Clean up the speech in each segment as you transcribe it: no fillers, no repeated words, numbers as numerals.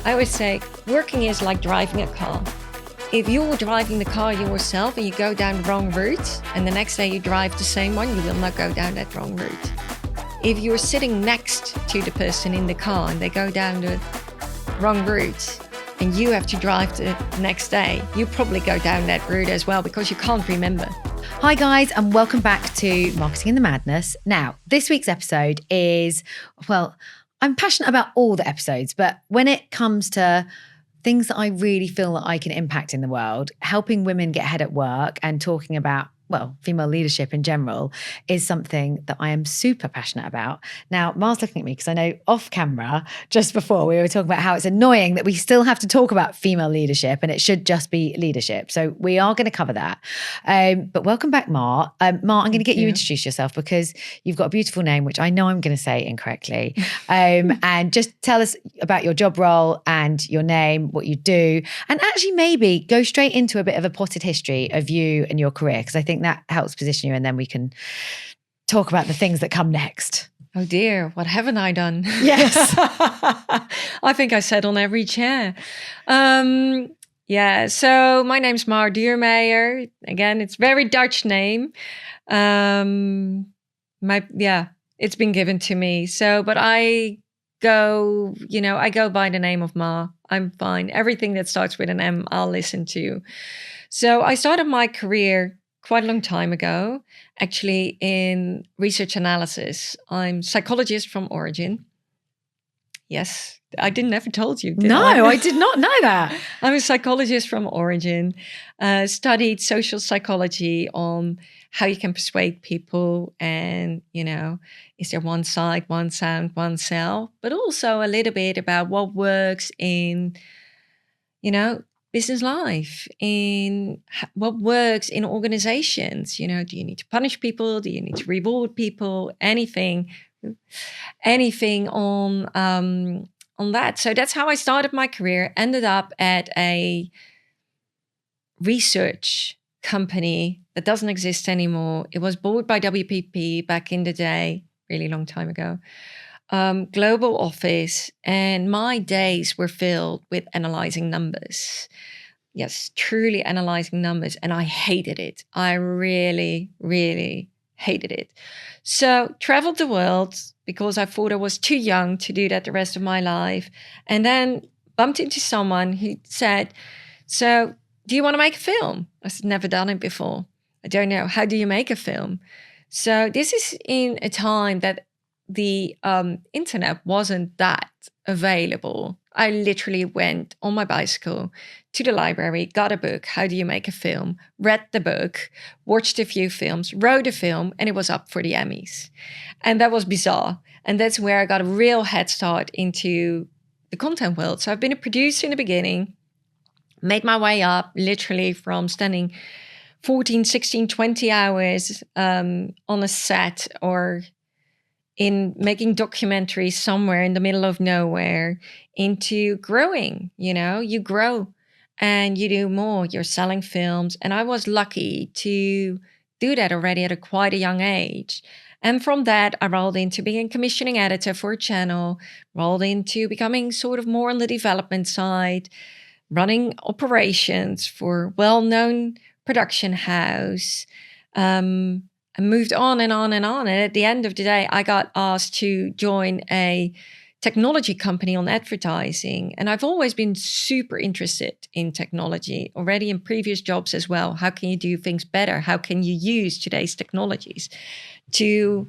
I always say working is like driving a car. If you're driving the car yourself and you go down the wrong route, and the next day you drive the same one, you will not go down that wrong route. If you're sitting next to the person in the car and they go down the wrong route, and you have to drive the next day, you probably go down that route as well because you can't remember. Hi guys, and welcome back to Marketing in the Madness. Now, this week's episode is, well, I'm passionate about all the episodes, but when it comes to things that I really feel that I can impact in the world, helping women get ahead at work and talking about, well, female leadership in general is something that I am super passionate about. Now, Mar's looking at me because I know off camera, just before we were talking about how it's annoying that we still have to talk about female leadership and it should just be leadership. So we are going to cover that. But welcome back, Mar. Mar, I'm going to get you introduce yourself because you've got a beautiful name, which I know I'm going to say incorrectly. And just tell us about your job role and your name, what you do, and actually maybe go straight into a bit of a potted history of you and your career, because I think that helps position you, and then we can talk about the things that come next. Oh dear, what haven't I done? Yes. I think I sat on every chair. So my name's Mar Duermeijer. Again, it's a very Dutch name. It's been given to me. But I go by the name of Ma. I'm fine. Everything that starts with an M, I'll listen to. So I started my career quite a long time ago, actually, in research analysis. I'm a psychologist from origin. Yes, I never told you. I did not know that. I'm a psychologist from origin, studied social psychology on how you can persuade people and, is there one side, one sound, one cell, but also a little bit about what works in, business life, in what works in organizations. Do you need to punish people? Do you need to reward people? Anything on that. So that's how I started my career. Ended up at a research company that doesn't exist anymore. It was bought by WPP back in the day, really long time ago. Global office, and my days were filled with analyzing numbers. Yes, truly analyzing numbers, and I hated it. I really, really hated it. So traveled the world because I thought I was too young to do that the rest of my life, and then bumped into someone who said, "So, do you want to make a film?" I said, "Never done it before. I don't know. How do you make a film?" So this is in a time that the internet wasn't that available. I literally went on my bicycle to the library, got a book, How Do You Make a Film? Read the book, watched a few films, wrote a film, and it was up for the Emmys. And that was bizarre. And that's where I got a real head start into the content world. So I've been a producer in the beginning, made my way up literally from spending 14, 16, 20 hours on a set or in making documentaries somewhere in the middle of nowhere into growing. You grow and you do more. You're selling films. And I was lucky to do that already at quite a young age. And from that, I rolled into being a commissioning editor for a channel, rolled into becoming sort of more on the development side, running operations for a well-known production house, and moved on and on and on. And at the end of the day, I got asked to join a technology company on advertising. And I've always been super interested in technology, already in previous jobs as well. How can you do things better? How can you use today's technologies to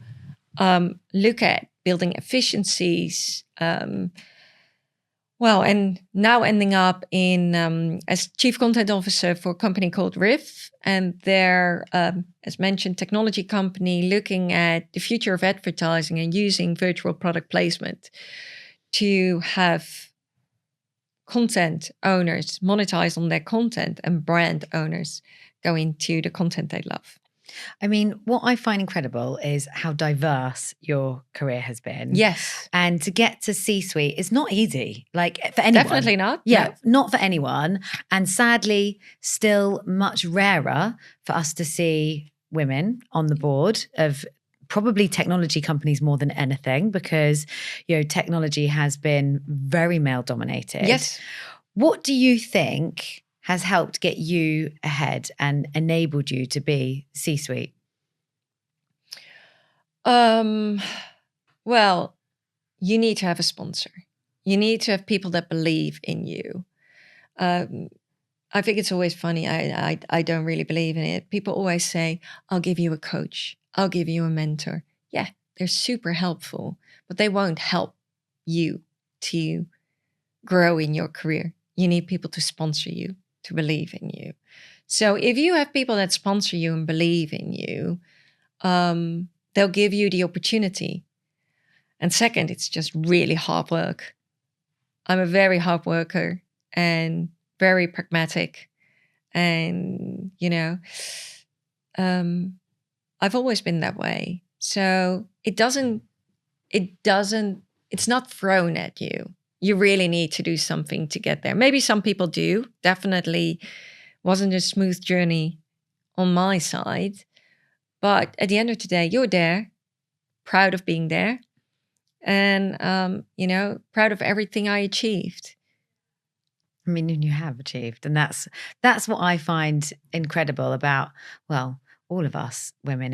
look at building efficiencies? And now ending up in as chief content officer for a company called RYFF. And they're, as mentioned, technology company looking at the future of advertising and using virtual product placement to have content owners monetize on their content and brand owners go into the content they love. I mean, what I find incredible is how diverse your career has been. Yes. And to get to C-suite is not easy, like for anyone. Definitely not. Yeah, No. not for anyone. And sadly, still much rarer for us to see women on the board of probably technology companies more than anything, because, technology has been very male dominated. Yes. What do you think has helped get you ahead and enabled you to be C-suite? Well, you need to have a sponsor. You need to have people that believe in you. I think it's always funny. I don't really believe in it. People always say, I'll give you a coach. I'll give you a mentor. Yeah, they're super helpful, but they won't help you to grow in your career. You need people to sponsor you, to believe in you. So if you have people that sponsor you and believe in you, they'll give you the opportunity. And second, it's just really hard work. I'm a very hard worker and very pragmatic. And, I've always been that way. So it's not thrown at you. You really need to do something to get there. Maybe some people do. Definitely wasn't a smooth journey on my side. But at the end of the day, you're there, proud of being there. And, proud of everything I achieved. I mean, you have achieved. And that's what I find incredible about, well, all of us women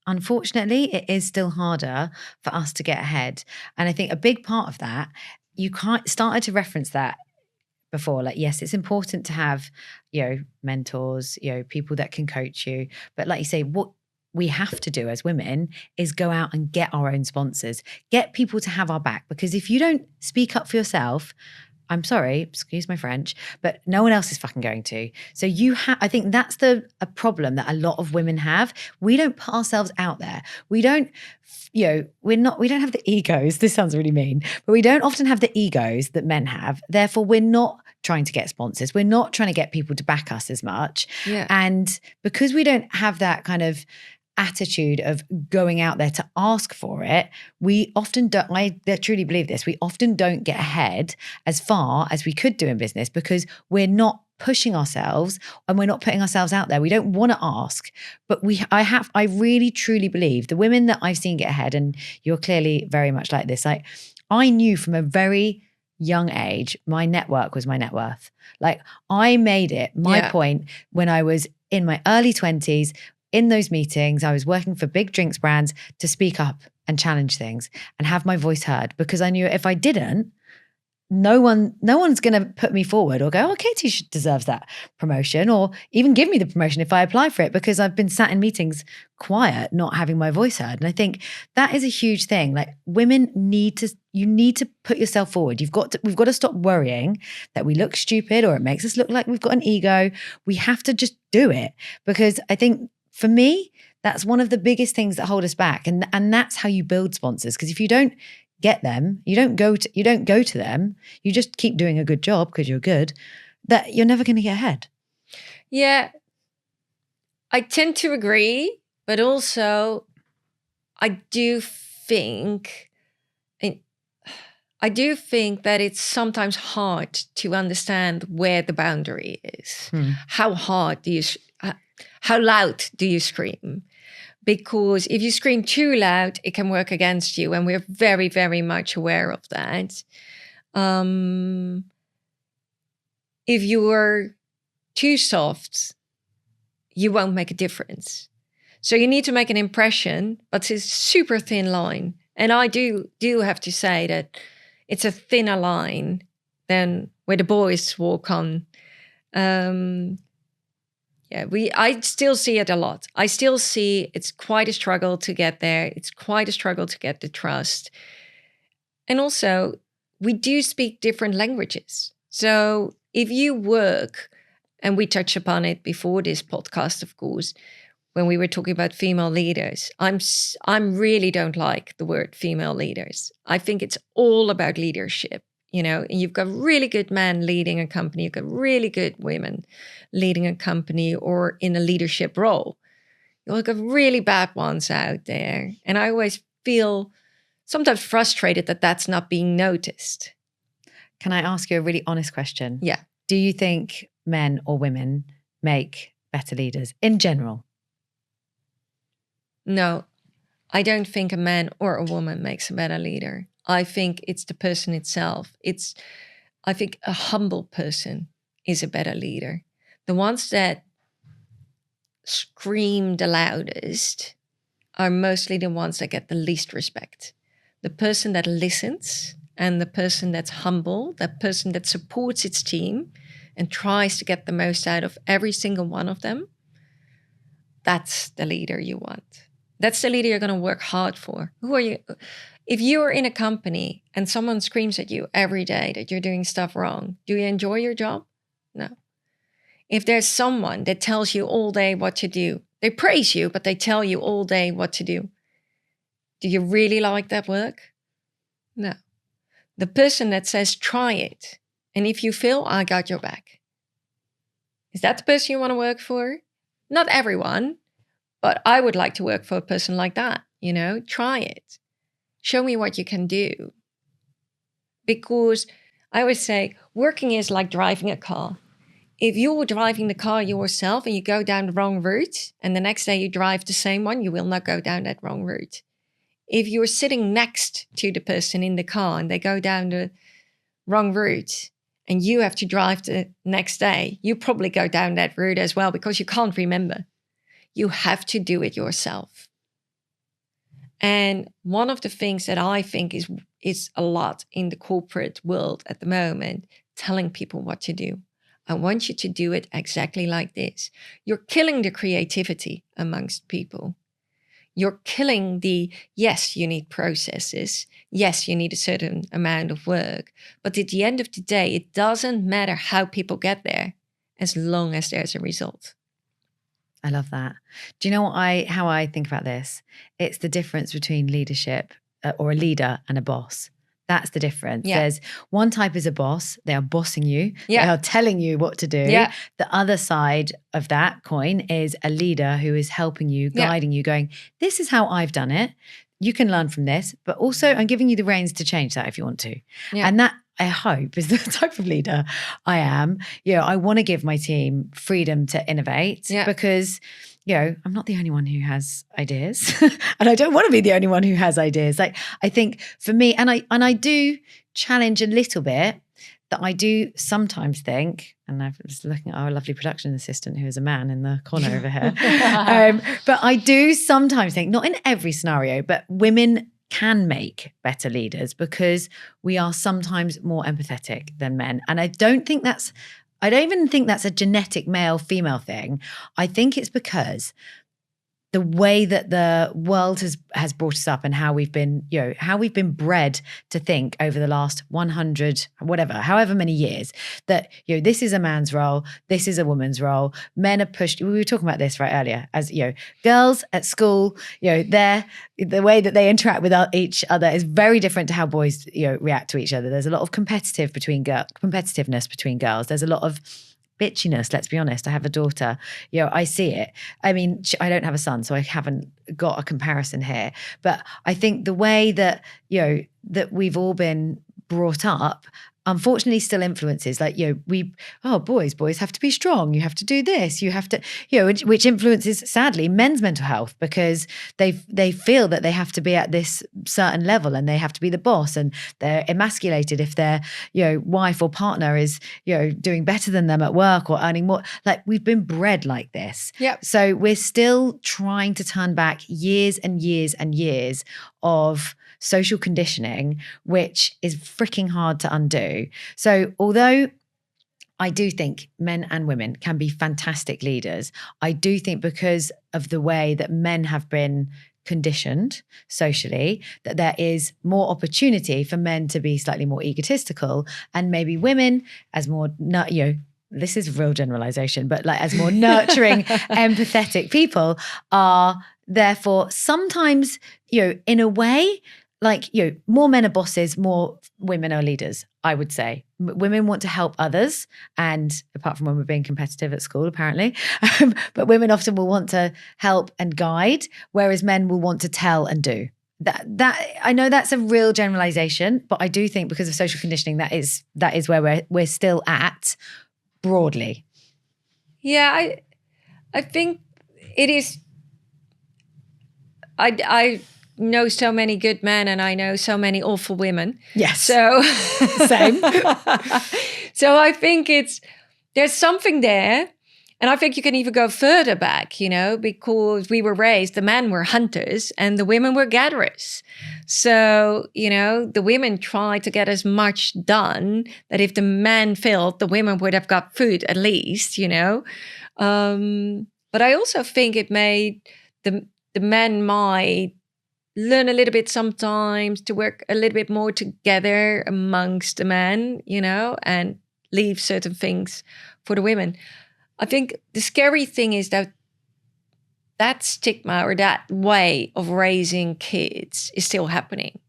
unfortunately, it is still harder for us to get ahead. And I think a big part of that, you started to reference that before, like, yes, it's important to have, mentors, people that can coach you. But like you say, what we have to do as women is go out and get our own sponsors, get people to have our back. Because if you don't speak up for yourself, I'm sorry, excuse my French, but no one else is fucking going to. So I think that's a problem that a lot of women have. We don't put ourselves out there. We don't, we don't have the egos. This sounds really mean, but we don't often have the egos that men have. Therefore, we're not trying to get sponsors. We're not trying to get people to back us as much. Yeah. And because we don't have that kind of attitude of going out there to ask for it, we often don't, I truly believe this, we often don't get ahead as far as we could do in business because we're not pushing ourselves and we're not putting ourselves out there. We don't want to ask, but I really truly believe the women that I've seen get ahead, and you're clearly very much like this. Like, I knew from a very young age, my network was my net worth. Like, I made it my point when I was in my early 20s. In those meetings, I was working for big drinks brands to speak up and challenge things and have my voice heard, because I knew if I didn't, no one's going to put me forward or go, oh, Katie deserves that promotion, or even give me the promotion if I apply for it, because I've been sat in meetings quiet, not having my voice heard. And I think that is a huge thing. Like, women you need to put yourself forward. We've got to stop worrying that we look stupid or it makes us look like we've got an ego. We have to just do it, because I think, for me, that's one of the biggest things that hold us back. And that's how you build sponsors. Because if you don't get them, you don't go to them, you just keep doing a good job because you're good, that you're never going to get ahead. Yeah, I tend to agree, but also I do think that it's sometimes hard to understand where the boundary is. How loud do you scream? Because if you scream too loud, it can work against you. And we're very, very much aware of that. If you're too soft, you won't make a difference. So you need to make an impression, but it's a super thin line. And I do have to say that it's a thinner line than where the boys walk on. I still see it a lot. I still see it's quite a struggle to get there. It's quite a struggle to get the trust. And also, we do speak different languages. So if you work, and we touched upon it before this podcast, of course, when we were talking about female leaders, I'm really don't like the word female leaders. I think it's all about leadership. And you've got really good men leading a company. You've got really good women leading a company or in a leadership role. You've got really bad ones out there. And I always feel sometimes frustrated that that's not being noticed. Can I ask you a really honest question? Yeah. Do you think men or women make better leaders in general? No, I don't think a man or a woman makes a better leader. I think it's the person itself. I think a humble person is a better leader. The ones that scream the loudest are mostly the ones that get the least respect. The person that listens and the person that's humble, that person that supports its team and tries to get the most out of every single one of them, that's the leader you want. That's the leader you're going to work hard for. Who are you? If you're in a company and someone screams at you every day that you're doing stuff wrong, do you enjoy your job? No. If there's someone that tells you all day what to do, they praise you, but they tell you all day what to do you really like that work? No. The person that says, try it, and if you fail, I got your back. Is that the person you want to work for? Not everyone, but I would like to work for a person like that. Try it. Show me what you can do. Because I always say, working is like driving a car. If you're driving the car yourself and you go down the wrong route, and the next day you drive the same one, you will not go down that wrong route. If you're sitting next to the person in the car and they go down the wrong route and you have to drive the next day, you probably go down that route as well because you can't remember. You have to do it yourself. And one of the things that I think is a lot in the corporate world at the moment, telling people what to do. I want you to do it exactly like this. You're killing the creativity amongst people. You're killing yes, you need processes. Yes, you need a certain amount of work. But at the end of the day, it doesn't matter how people get there as long as there's a result. I love that. Do you know how I think about this? It's the difference between leadership or a leader and a boss. That's the difference. Yeah. There's one type is a boss. They are bossing you. Yeah. They are telling you what to do. Yeah. The other side of that coin is a leader who is helping you, guiding you, going, this is how I've done it. You can learn from this, but also I'm giving you the reins to change that if you want to. Yeah. And that, I hope, is the type of leader I am. I want to give my team freedom to innovate because I'm not the only one who has ideas and I don't want to be the only one who has ideas. Like, I think for me, and I do challenge a little bit that I do sometimes think, and I was looking at our lovely production assistant who is a man in the corner over here, but I do sometimes think, not in every scenario, but women can make better leaders because we are sometimes more empathetic than men. And I don't even think that's a genetic male-female thing. I think it's because the way that the world has brought us up and how we've been bred to think over the last 100, however many years, that, this is a man's role, this is a woman's role. Men are pushed. We were talking about this right earlier, as, girls at school, the way that they interact with each other is very different to how boys, react to each other. There's a lot of competitiveness between girls. There's a lot of bitchiness, let's be honest. I have a daughter, I see it. I mean, I don't have a son, so I haven't got a comparison here. But I think the way that, that we've all been brought up, unfortunately still influences, like, boys have to be strong. You have to do this. You have to, which influences, sadly, men's mental health because they feel that they have to be at this certain level and they have to be the boss and they're emasculated if their, wife or partner is, doing better than them at work or earning more. Like, we've been bred like this. Yep. So we're still trying to turn back years and years and years of social conditioning, which is freaking hard to undo. So although I do think men and women can be fantastic leaders, I do think because of the way that men have been conditioned socially, that there is more opportunity for men to be slightly more egotistical and maybe women as more, this is real generalization, but like as more nurturing, empathetic people are therefore sometimes, in a way, like, more men are bosses, more women are leaders, I would say. Women want to help others. And apart from when we're being competitive at school, apparently, but women often will want to help and guide, whereas men will want to tell and do. That I know that's a real generalization, but I do think because of social conditioning, that is where we're still at broadly. Yeah, I think it is. I know so many good men and I know so many awful women. Yes. So Same. So I think there's something there. And I think you can even go further back, because we were raised, the men were hunters and the women were gatherers. So, the women tried to get as much done that if the men failed, the women would have got food at least, But I also think it made the men might learn a little bit sometimes to work a little bit more together amongst the men, and leave certain things for the women. I think the scary thing is that stigma or that way of raising kids is still happening.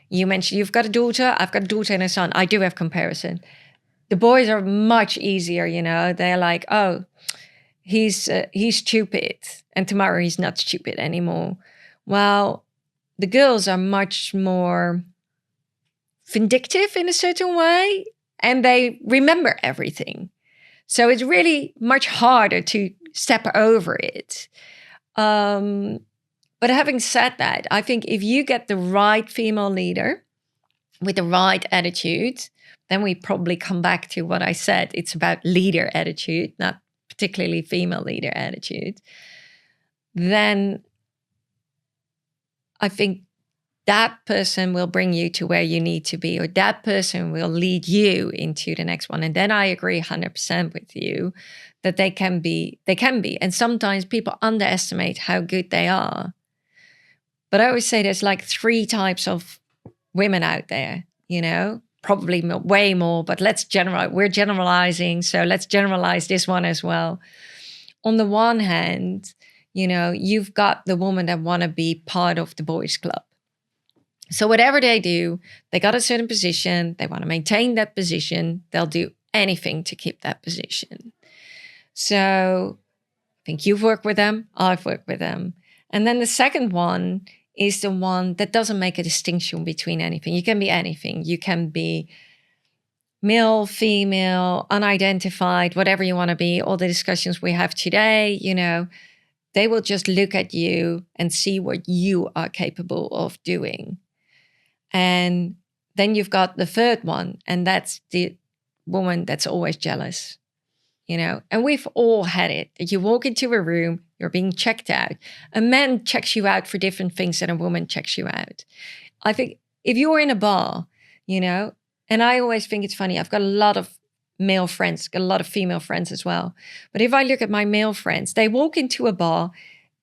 You mentioned you've got a daughter, I've got a daughter and a son. I do have comparison. The boys are much easier, They're like, oh, he's stupid. And tomorrow he's not stupid anymore. Well, the girls are much more vindictive in a certain way. And they remember everything. So it's really much harder to step over it. But having said that, I think if you get the right female leader with the right attitude, then we probably come back to what I said. It's about leader attitude, not particularly female leader attitude. Then I think that person will bring you to where you need to be, or that person will lead you into the next one. And then I agree 100% with you that they can be. And sometimes people underestimate how good they are. But I always say there's like 3 types of women out there, probably way more, but let's generalize. We're generalizing, so let's generalize this one as well. On the one hand, you've got the woman that want to be part of the boys' club. So whatever they do, they got a certain position. They want to maintain that position. They'll do anything to keep that position. So I think you've worked with them. I've worked with them. And then the second one is the one that doesn't make a distinction between anything. You can be anything. You can be male, female, unidentified, whatever you want to be. All the discussions we have today, they will just look at you and see what you are capable of doing. And then you've got the third one, and that's the woman that's always jealous, And we've all had it. You walk into a room, you're being checked out. A man checks you out for different things than a woman checks you out. I think if you're in a bar, and I always think it's funny, I've got a lot of male friends, got a lot of female friends as well. But if I look at my male friends, they walk into a bar,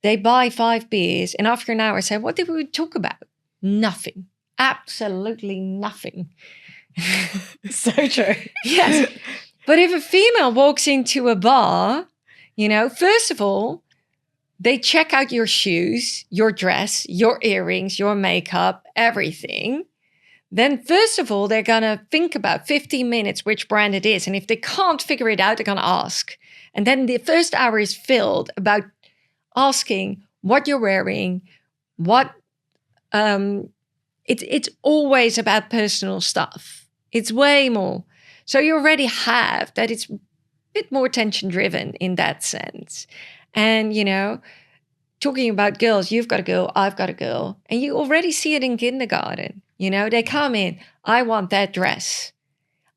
they buy 5 beers, and after an hour I say, what did we talk about? Nothing. Absolutely nothing. So true. Yes. But if a female walks into a bar, first of all, they check out your shoes, your dress, your earrings, your makeup, everything. Then first of all, they're going to think about 15 minutes which brand it is. And if they can't figure it out, they're going to ask. And then the first hour is filled about asking what you're wearing, what it's always about personal stuff. It's way more. So you already have that. It's a bit more attention driven in that sense. And, talking about girls, you've got a girl, I've got a girl, and you already see it in kindergarten. They come in, I want that dress.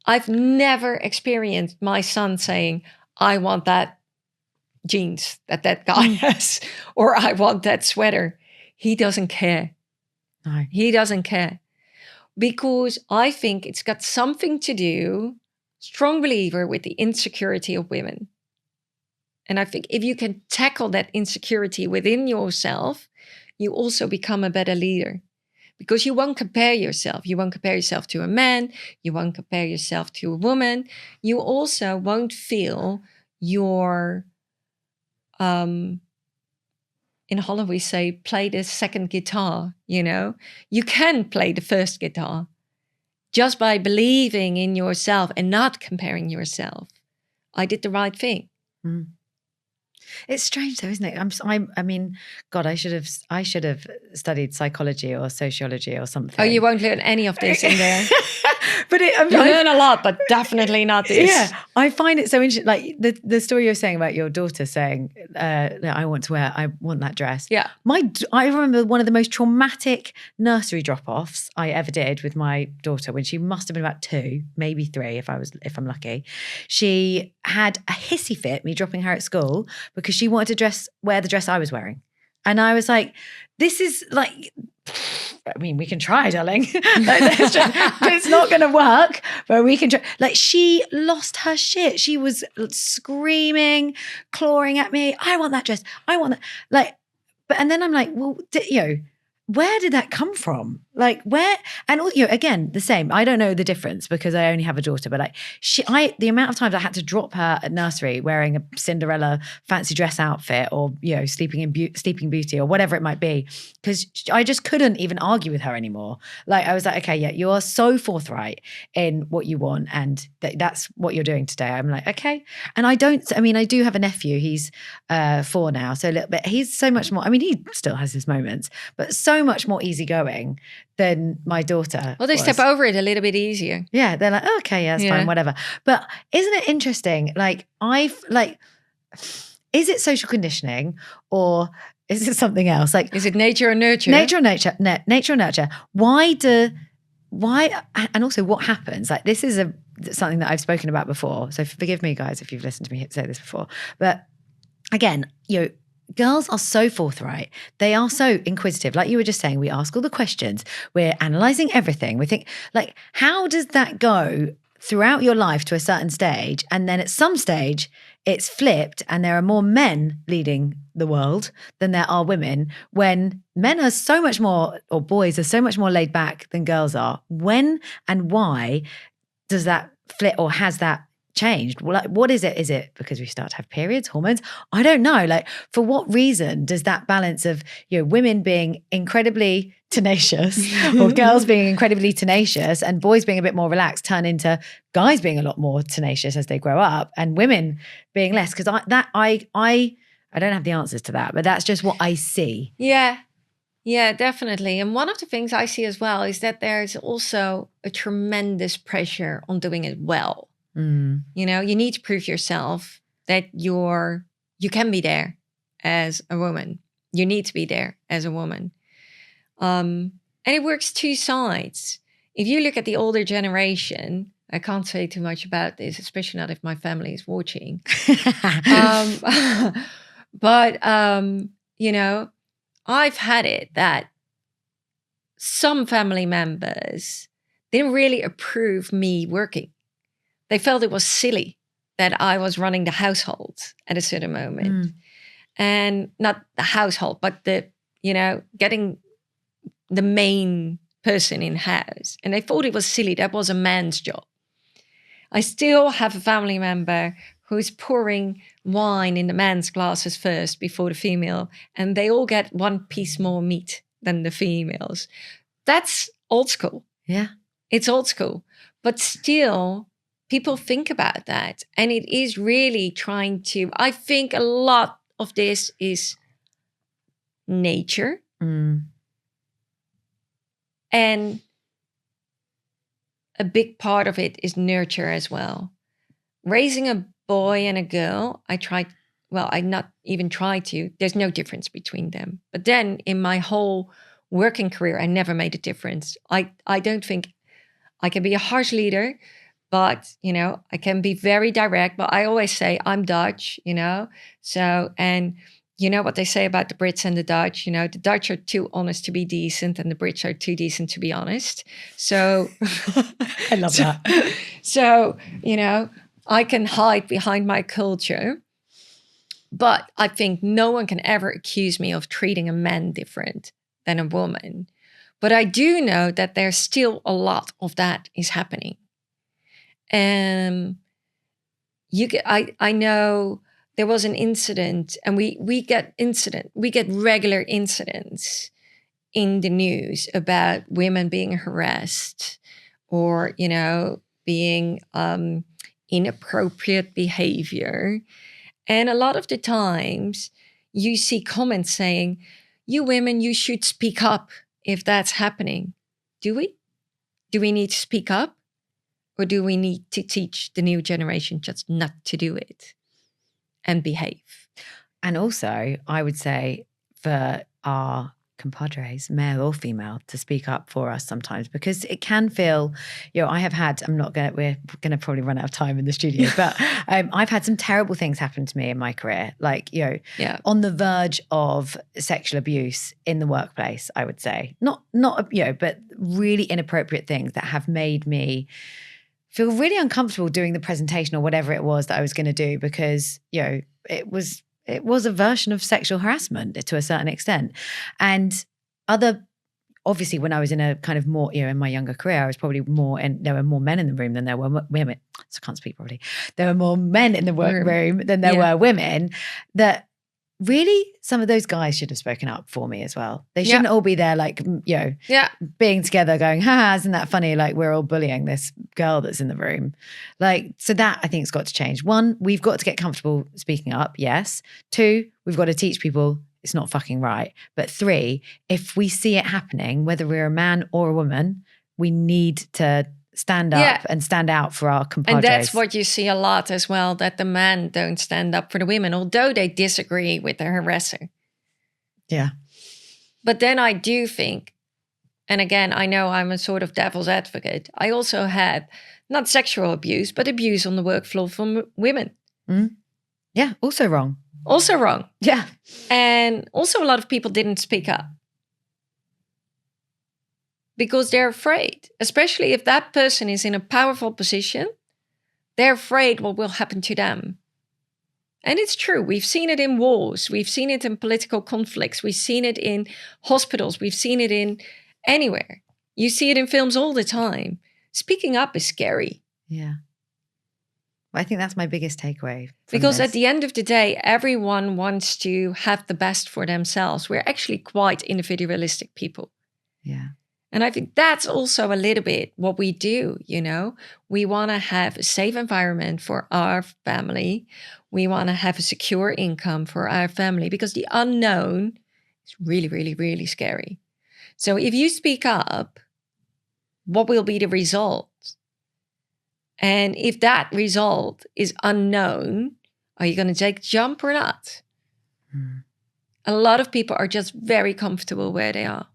I've never experienced my son saying, I want that jeans that guy has, or I want that sweater. He doesn't care. No. He doesn't care. Because I think it's got something to do, strong believer, with the insecurity of women. And I think if you can tackle that insecurity within yourself, you also become a better leader. Because you won't compare yourself. You won't compare yourself to a man. You won't compare yourself to a woman. You also won't feel your, in Holland we say, play the second guitar, You can play the first guitar just by believing in yourself and not comparing yourself. I did the right thing. Mm. It's strange though, isn't it? I mean, God, I should have studied psychology or sociology or something. Oh, you won't learn any of this in there. But you learn a lot, but definitely not this. Yeah, I find it so interesting. Like the story you're saying about your daughter saying, I want that dress. Yeah. I remember one of the most traumatic nursery drop-offs I ever did with my daughter when she must have been about 2, maybe 3 if I'm lucky. She had a hissy fit, me dropping her at school, because she wanted to wear the dress I was wearing. And I was like, this is like, I mean, we can try, darling. It's not going to work, but we can try. Like, she lost her shit. She was screaming, clawing at me. I want that dress. I want that. Like, and then I'm like, well, where did that come from? Like, where? And again, the same. I don't know the difference because I only have a daughter, but like the amount of times I had to drop her at nursery wearing a Cinderella fancy dress outfit or, Sleeping Beauty or whatever it might be, because I just couldn't even argue with her anymore. Like, I was like, okay, yeah, you are so forthright in what you want and that's what you're doing today. I'm like, okay. And I do have a nephew. He's 4 now. So a little bit, he's so much more, he still has his moments, but so much more easygoing than my daughter. Well, they step over it a little bit easier. Yeah, they're like, oh, okay, yeah, it's fine, whatever. But isn't it interesting? Like, is it social conditioning or is it something else? Like, is it nature or nurture? Nature or nurture. Why, and also what happens? Like, this is something that I've spoken about before. So forgive me, guys, if you've listened to me say this before. But again, girls are so forthright. They are so inquisitive. Like you were just saying, we ask all the questions. We're analysing everything. We think, like, how does that go throughout your life to a certain stage? And then at some stage, it's flipped and there are more men leading the world than there are women, when men are so much more, or boys are so much more laid back than girls are. When and why does that flip, or has that changed? Well, like, what is it? Is it because we start to have periods, hormones? I don't know. Like, for what reason does that balance of women being incredibly tenacious or girls being incredibly tenacious and boys being a bit more relaxed turn into guys being a lot more tenacious as they grow up and women being less? Because I don't have the answers to that, but that's just what I see. Yeah, definitely. And one of the things I see as well is that there's also a tremendous pressure on doing it well. Mm. You need to prove yourself that you can be there as a woman. You need to be there as a woman. And it works 2 sides. If you look at the older generation, I can't say too much about this, especially not if my family is watching. But I've had it that some family members didn't really approve me working. They felt it was silly that I was running the household at a certain moment. Mm. And not the household, but getting the main person in house. And they thought it was silly. That was a man's job. I still have a family member who's pouring wine in the man's glasses first before the female. And they all get 1 piece more meat than the females. That's old school. Yeah. It's old school. But still, people think about that. And it is really trying to, I think a lot of this is nature. Mm. And a big part of it is nurture as well. Raising a boy and a girl, I not even tried to. There's no difference between them. But then in my whole working career, I never made a difference. I don't think I can be a harsh leader, but, I can be very direct. But I always say I'm Dutch, So, and you know what they say about the Brits and the Dutch? The Dutch are too honest to be decent and the Brits are too decent to be honest. So I love that. So, I can hide behind my culture, but I think no one can ever accuse me of treating a man different than a woman. But I do know that there's still a lot of that is happening. I know there was an incident, and we get regular incidents in the news about women being harassed or, being inappropriate behavior. And a lot of the times you see comments saying, you women, you should speak up if that's happening. Do we? Do we need to speak up? Or do we need to teach the new generation just not to do it and behave? And also, I would say for our compadres, male or female, to speak up for us sometimes, because it can feel, I have had, we're going to probably run out of time in the studio, but I've had some terrible things happen to me in my career, like, on the verge of sexual abuse in the workplace, I would say. Not but really inappropriate things that have made me feel really uncomfortable doing the presentation or whatever it was that I was going to do, because, it was a version of sexual harassment to a certain extent. And obviously when I was in a kind of more, in my younger career, I was probably there were more men in the room than there were women. So I can't speak properly. There were more men in the workroom than there were women, that really some of those guys should have spoken up for me as well. They shouldn't all be there like, being together going, ha, isn't that funny? Like, we're all bullying this girl that's in the room. Like, so that I think has got to change. 1, we've got to get comfortable speaking up. Yes. 2, we've got to teach people it's not fucking right. But 3, if we see it happening, whether we're a man or a woman, we need to stand up and stand out for our compadres. And that's what you see a lot as well, that the men don't stand up for the women, although they disagree with the harasser. Yeah. But then I do think, and again, I know I'm a sort of devil's advocate, I also had not sexual abuse, but abuse on the work floor from women. Mm. Yeah, also wrong. Also wrong. Yeah. And also a lot of people didn't speak up. Because they're afraid, especially if that person is in a powerful position, they're afraid what will happen to them. And it's true. We've seen it in wars. We've seen it in political conflicts. We've seen it in hospitals. We've seen it in anywhere. You see it in films all the time. Speaking up is scary. Yeah. I think that's my biggest takeaway. Because at the end of the day, everyone wants to have the best for themselves. We're actually quite individualistic people. Yeah. And I think that's also a little bit what we do, We want to have a safe environment for our family. We want to have a secure income for our family, because the unknown is really, really, really scary. So if you speak up, what will be the result? And if that result is unknown, are you going to take a jump or not? A lot of people are just very comfortable where they are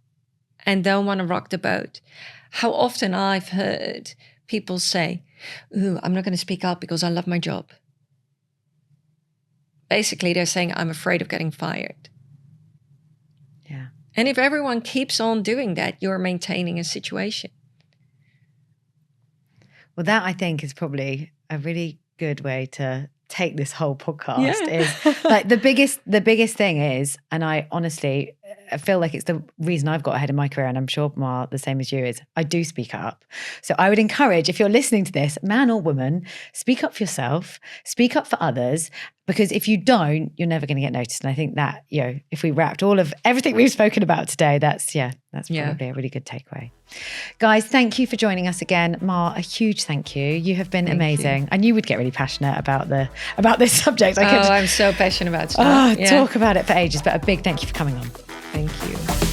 and don't want to rock the boat. How often I've heard people say, ooh, I'm not going to speak up because I love my job. Basically, they're saying, I'm afraid of getting fired. Yeah. And if everyone keeps on doing that, you're maintaining a situation. Well, that I think is probably a really good way to take this whole podcast. Is like the biggest thing is, and I honestly feel like it's the reason I've got ahead in my career, and I'm sure Mar, the same as you, is I do speak up. So I would encourage, if you're listening to this, man or woman, speak up for yourself, speak up for others, because if you don't, you're never going to get noticed. And I think that, if we wrapped all of everything we've spoken about today, that's probably a really good takeaway. Guys, thank you for joining us again. Mar, a huge thank you. You have been amazing. You. I knew we'd get really passionate about this subject. I'm so passionate about stuff. Talk about it for ages, but a big thank you for coming on. Thank you.